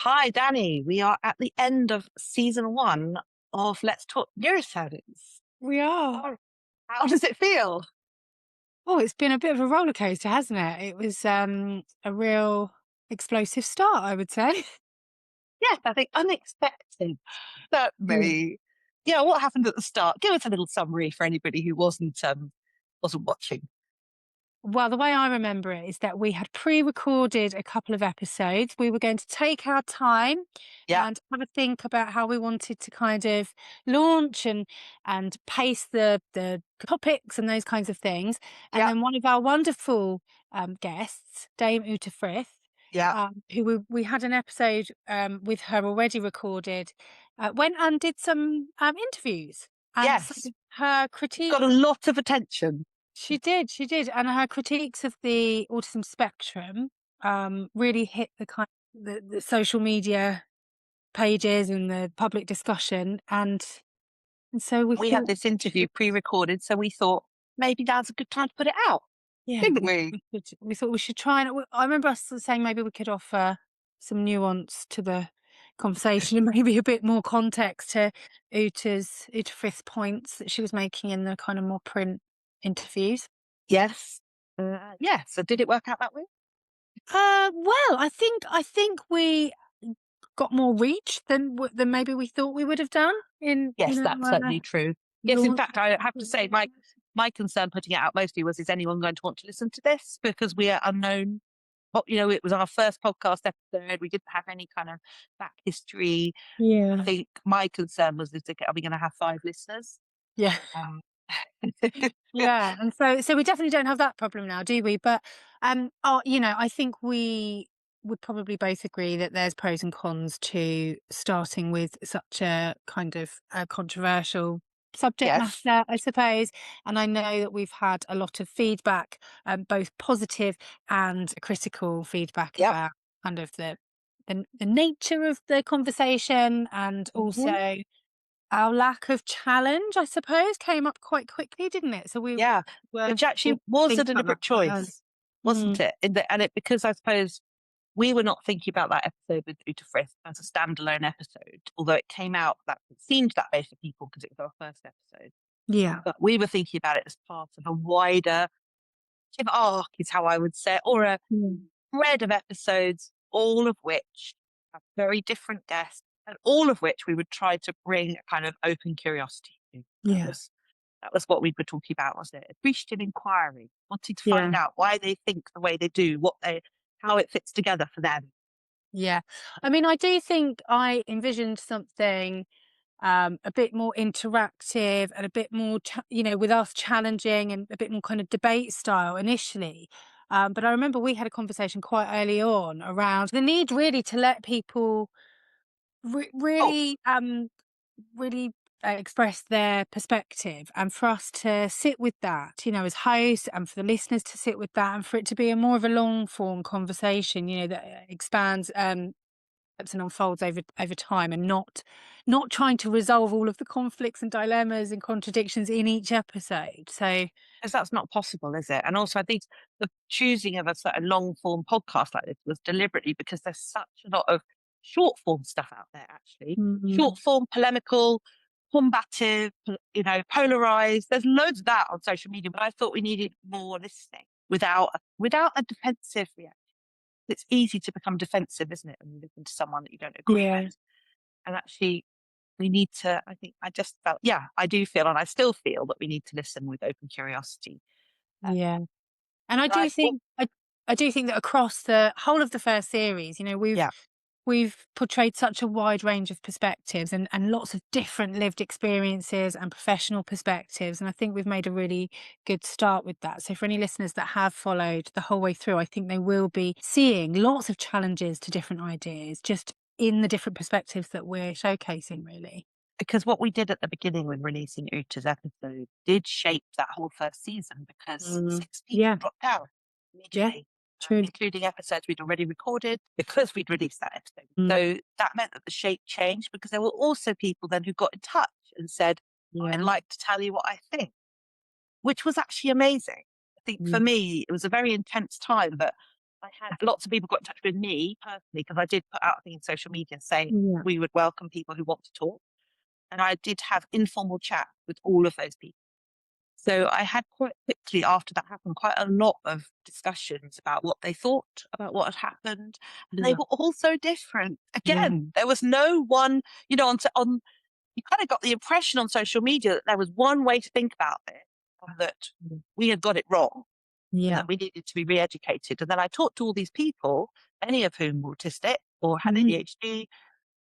Hi, Danny. We are at the end of season one of Let's Talk Neuroscience. We are. How does it feel? Oh, it's been a bit of a roller coaster, hasn't it? It was a real explosive start, I would say. Yes, I think unexpected. Yeah. Certainly. Yeah, what happened at the start? Give us a little summary for anybody who wasn't watching. Well, the way I remember it is that we had pre-recorded a couple of episodes. We were going to take our time Yeah, and have a think about how we wanted to kind of launch and pace the topics and those kinds of things. And yeah, then one of our wonderful guests, Dame Uta Frith, yeah. who we had an episode with her already recorded, went and did some interviews and sort Yes. of her Got critique. a lot of attention. She did, and her critiques of the autism spectrum, really hit the social media pages and the public discussion, and so we We had thought, this interview pre-recorded, so we thought maybe now's a good time to put it out, yeah, didn't we? we thought we should try and I remember us sort of saying maybe we could offer some nuance to the conversation and maybe a bit more context to Uta Frith's points that she was making in the kind of more print interviews. Yes. Yeah. So did it work out that way? Well, I think we got more reach than maybe we thought we would have done in, Yes, that's certainly true. Yes, in launch. fact, I have to say, my concern putting it out mostly was, is anyone going to want to listen to this? Because we are unknown. Well, it was our first podcast episode. We didn't have any kind of back history. I Yeah. think my concern was, are we going to have 5 listeners? Yeah. Um, Yeah, and so we definitely don't have that problem now, do we? But, I think we would probably both agree that there's pros and cons to starting with such a kind of a controversial subject yes. matter, I suppose. And I know that we've had a lot of feedback, both positive and critical feedback Yep. about kind of the nature of the conversation, and Mhm. also our lack of challenge, I suppose, came up quite quickly, didn't it? So we Yeah. were Which we actually was a think about that deliberate quite early. choice, wasn't Mm, it? Because I suppose we were not thinking about that episode with Uta Frith as a standalone episode, although it came out that it seemed that way for people because it was our first episode. yeah. But we were thinking about it as part of a wider sort of arc, is how I would say it, or a Mm, thread of episodes, all of which have very different guests, and all of which we would try to bring a kind of open curiosity to. yeah, That was what we were talking about, wasn't it? Appreciative inquiry, wanting to yeah, find out why they think the way they do, how it fits together for them. yeah. I mean, I do think I envisioned something a bit more interactive and a bit more, with us challenging and a bit more kind of debate style initially. But I remember we had a conversation quite early on around the need really to let people Re Oh, really, really, express their perspective, and for us to sit with that, as hosts, and for the listeners to sit with that, and for it to be a more of a long form conversation, that expands, and unfolds over time, and not trying to resolve all of the conflicts and dilemmas and contradictions in each episode. So because that's not possible, is it? And also, I think the choosing of a sort of long form podcast like this was deliberately because there's such a lot of short form stuff out there, actually. mm, Short form, polemical, combative, polarized. There's loads of that on social media, but I thought we needed more listening without a defensive reaction. It's easy to become defensive, isn't it, when you listen to someone that you don't agree yeah, with? And actually, we need to, I think, I just felt, yeah, I do feel, and I still feel that we need to listen with open curiosity. Uh, yeah. And I but I do thought, think I do think that across the whole of the first series, yeah, we've portrayed such a wide range of perspectives and lots of different lived experiences and professional perspectives. And I think we've made a really good start with that. So for any listeners that have followed the whole way through, I think they will be seeing lots of challenges to different ideas, just in the different perspectives that we're showcasing, really. because what we did at the beginning with releasing Uta's episode did shape that whole first season because Mm. 6 people Yeah, dropped out yeah, immediately, truly. including episodes we'd already recorded because we'd released that episode. Mm. So that meant that the shape changed because there were also people then who got in touch and said, I'd Yeah. like to tell you what I think, which was actually amazing. I think for Mm. me, it was a very intense time, but I had lots of people got in touch with me personally because I did put out a thing in social media saying Yeah. we would welcome people who want to talk. And I did have informal chat with all of those people. So I had quite quickly after that happened, quite a lot of discussions about what they thought about what had happened. And they Yeah. were all so different. Yeah. Again, there was no one, on you kind of got the impression on social media that there was one way to think about it, and that we had got it wrong and Yeah. that we needed to be re-educated. And then I talked to all these people, many of whom were autistic or had Mm. ADHD.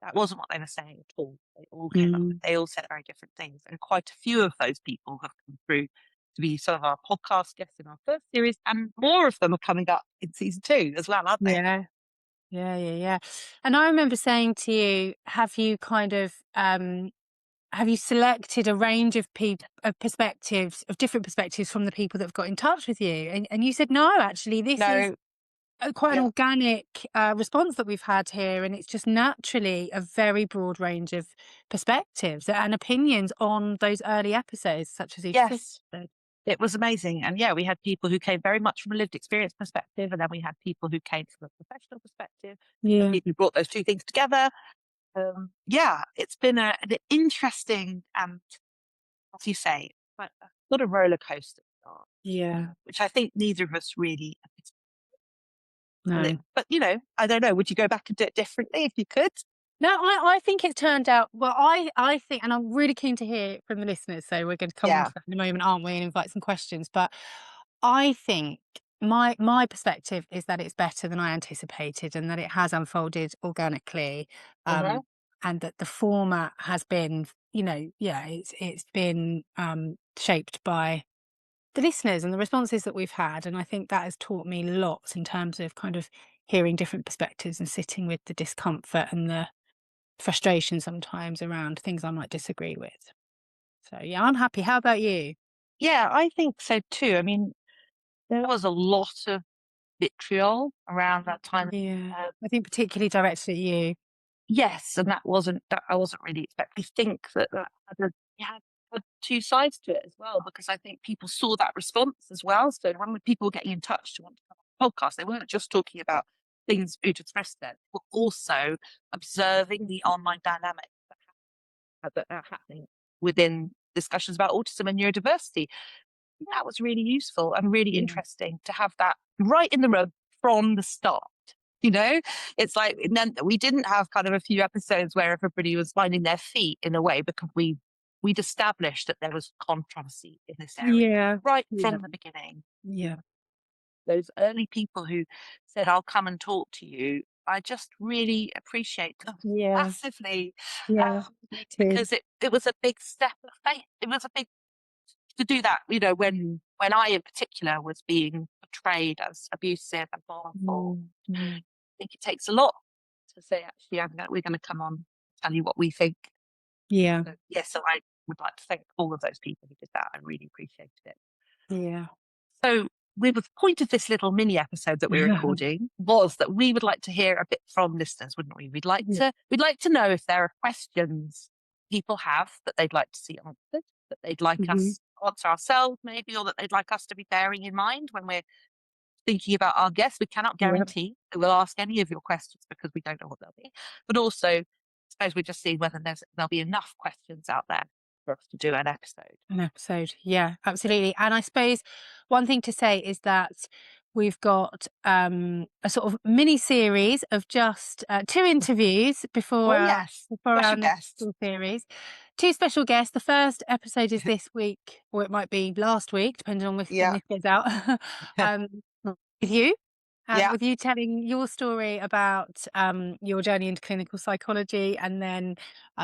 That wasn't what they were saying at all. They all came up Mm. they all said very different things. And quite a few of those people have come through to be some of our podcast guests in our first series, and more of them are coming up in season 2 as well, aren't they? Yeah. Yeah, yeah, yeah. And I remember saying to you, have you selected a range of perspectives, of different perspectives from the people that have got in touch with you? And you said, no, actually, this is No, quite an yeah. organic response that we've had here. And it's just naturally a very broad range of perspectives and opinions on those early episodes, such as each Yes. episode. It was amazing. And yeah, we had people who came very much from a lived experience perspective, and then we had people who came from a professional perspective, and Yeah. people who brought those two things together. Yeah, it's been an interesting and, as you say, but a sort of roller coaster start, Yeah. which I think neither of us really. No. But I don't know. Would you go back and do it differently if you could? No, I think it's turned out well. I think, and I'm really keen to hear from the listeners. So we're going to come on Yeah. to that in a moment, aren't we? And invite some questions. But I think my perspective is that it's better than I anticipated, and that it has unfolded organically, Mhm. and that the format has been, it's been shaped by the listeners and the responses that we've had. And I think that has taught me lots in terms of kind of hearing different perspectives and sitting with the discomfort and the frustration sometimes around things I might disagree with. So yeah, I'm happy. How about you? Yeah, I think so too. I mean, there was a lot of vitriol around that time. Yeah. Uh, I think particularly directed at you. yes, and that I wasn't really expecting. I think that had two sides to it as well, because I think people saw that response as well. So when people were getting in touch to want to come on the podcast, they weren't just talking about things Food Express then, but also observing the online dynamics that are happening within discussions about autism and neurodiversity. That was really useful and really Yeah. interesting to have that right in the room from the start. You know, it's like it meant that we didn't have kind of a few episodes where everybody was finding their feet in a way, because we'd established that there was controversy in this area Yeah. right Yeah. from the beginning. Yeah. Those early people who said, "I'll come and talk to you," I just really appreciate them Yeah. massively, Yeah. um, Me too. because it was a big step of faith. It was a big to do that, when I in particular was being portrayed as abusive and harmful. Mm, mm. I think it takes a lot to say, actually, we're going to come on, tell you what we think. Yeah. So, yes, so I would like to thank all of those people who did that. I really appreciated it. Yeah. So, the point of this little mini episode that we're recording was that we would like to hear a bit from listeners, wouldn't we? Yeah. We'd like to know if there are questions people have that they'd like to see answered, that they'd like Mhm. us to answer ourselves, maybe, or that they'd like us to be bearing in mind when we're thinking about our guests. We cannot Yeah. guarantee that we'll ask any of your questions because we don't know what they'll be. But also, I suppose we're just seeing whether there'll be enough questions out there for us to do an episode. An episode. Yeah, absolutely. And I suppose one thing to say is that we've got a sort of mini series of just 2 interviews before Oh yes, our special next guest. full series. 2 special guests. The first episode is this week, or it might be last week, depending on when Yeah, this goes out. um, with you. yeah. With you telling your story about your journey into clinical psychology, and then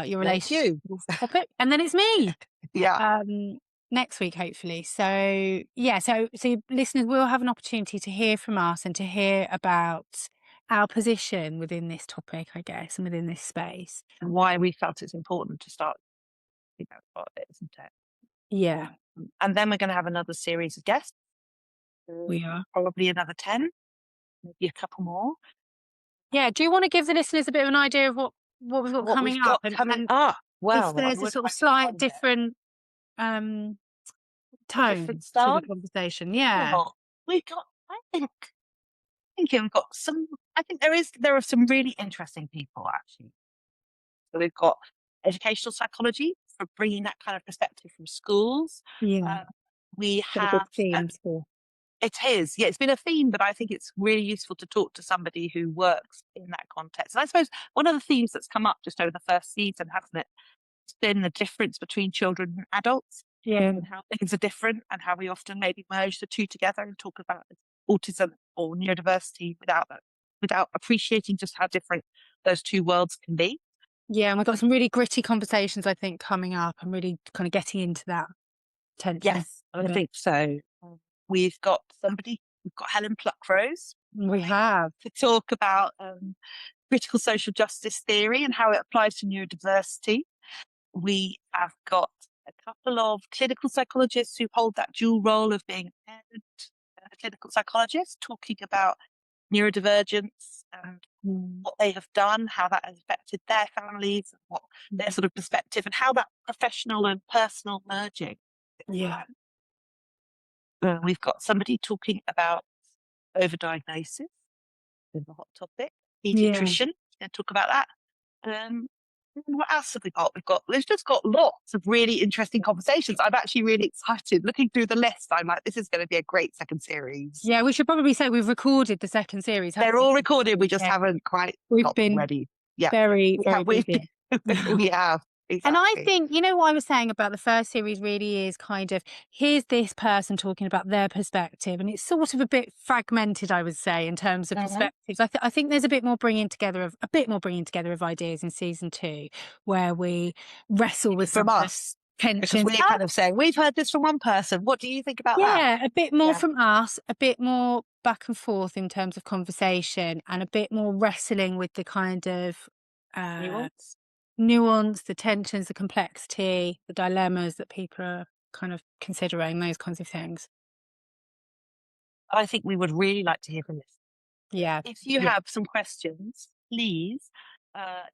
your Then it's relationship you. with this topic, and then it's me Yeah. next week, hopefully. So yeah, so listeners will have an opportunity to hear from us and to hear about our position within this topic, I guess, and within this space. And why we felt it's important to start, part of it, isn't it? Yeah, And then we're going to have another series of guests, we are. probably another 10, maybe a couple more. Yeah, do you want to give the listeners a bit of an idea of what we've got What coming we've up, got and, coming up. Well, if there's a sort of slight different um tone different to the start. conversation? Yeah. Well, we got, I think, thinking we've got some. I think there are some really interesting people actually. So we've got educational psychology for bringing that kind of perspective from schools. Yeah, We got a good have themes for. it is, yeah, it's been a theme, but I think it's really useful to talk to somebody who works in that context. And I suppose one of the themes that's come up just over the first season, hasn't it? It's been the difference between children and adults Yeah, and how things are different and how we often maybe merge the two together and talk about autism or neurodiversity without appreciating just how different those two worlds can be. yeah, and we've got some really gritty conversations, I think, coming up, and really kind of getting into that tension. Yes, I think so. We've got Helen Pluckrose We have. to talk about critical social justice theory and how it applies to neurodiversity. We have got a couple of clinical psychologists who hold that dual role of being a parent and a clinical psychologist, talking about neurodivergence and what they have done, how that has affected their families, and what their sort of perspective, and how that professional and personal merging. Yeah. We've got somebody talking about overdiagnosis, is a hot topic. Yeah. Pediatrician, going to talk about that. What else have we got? We've just got lots of really interesting conversations. I'm actually really excited. Looking through the list, I'm like, this is going to be a great second series. Yeah, we should probably say we've recorded the second series. They're all recorded. We just haven't quite We've got them been ready. Yeah, very, very busy. we have. And I Exactly. think, you know, what I was saying about the first series really is kind of, here's this person talking about their perspective, and it's sort of a bit fragmented, I would say, in terms of perspectives. I think there's a bit more bringing together of ideas in season 2, where we wrestle with from some of the us. Because tensions. we're kind of saying, we've heard this from one person. What do you think about that? Yeah, a bit more Yeah. from us, a bit more back and forth in terms of conversation, and a bit more wrestling with the kind of nuance, the tensions, the complexity, the dilemmas that people are kind of considering, those kinds of things. I think we would really like to hear from this. Yeah. If you have some questions, please,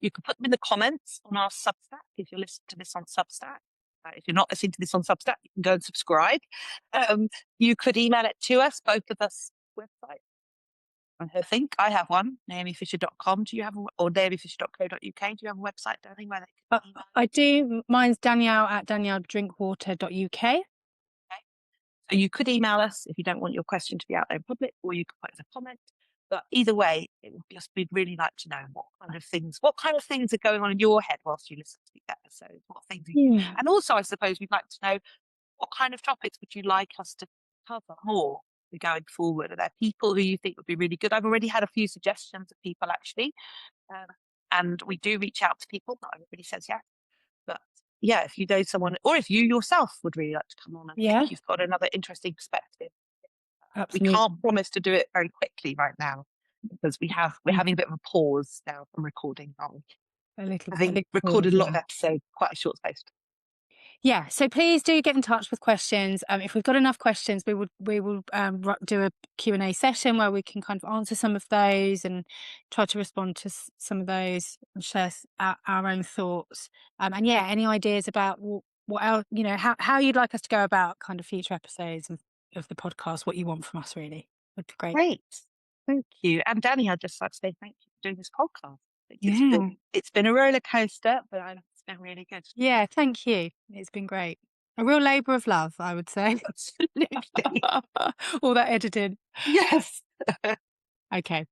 you can put them in the comments on our Substack if you're listening to this on Substack. If you're not listening to this on Substack, you can go and subscribe. You could email it to us, both of us website. I think I have one, naomifisher.com. Do you have or naomifisher.co.uk? Do you have a website, Danny, where they can email? I do. Mine's Danielle at danielledrinkwater.uk. So you could email us if you don't want your question to be out there in public, or you could put as a comment. But either way, we'd really like to know what kind of things are going on in your head whilst you listen to the episodes. What things and also, I suppose we'd like to know what kind of topics would you like us to cover more going forward? Are there people who you think would be really good? I've already had a few suggestions of people actually, and we do reach out to people. Not everybody says yes, but yeah, if you know someone, or if you yourself would really like to come on and think you've got another interesting perspective. Absolutely. We can't promise to do it very quickly right now because we're having a bit of a pause now from recording, aren't we? I think recorded a lot of episodes, quite a short space. Yeah, so please do get in touch with questions. If we've got enough questions, we will do a Q&A session where we can kind of answer some of those and try to respond to some of those and share our own thoughts. And yeah, any ideas about what else, you know, how you'd like us to go about kind of future episodes of the podcast, what you want from us really would be great. Great. Thank you. And Danny, I'd just like to say thank you for doing this podcast. It's been a roller coaster, but it's been really good. Yeah, thank you. It's been great. A real labour of love, I would say. Absolutely. All that editing. Yes. Okay.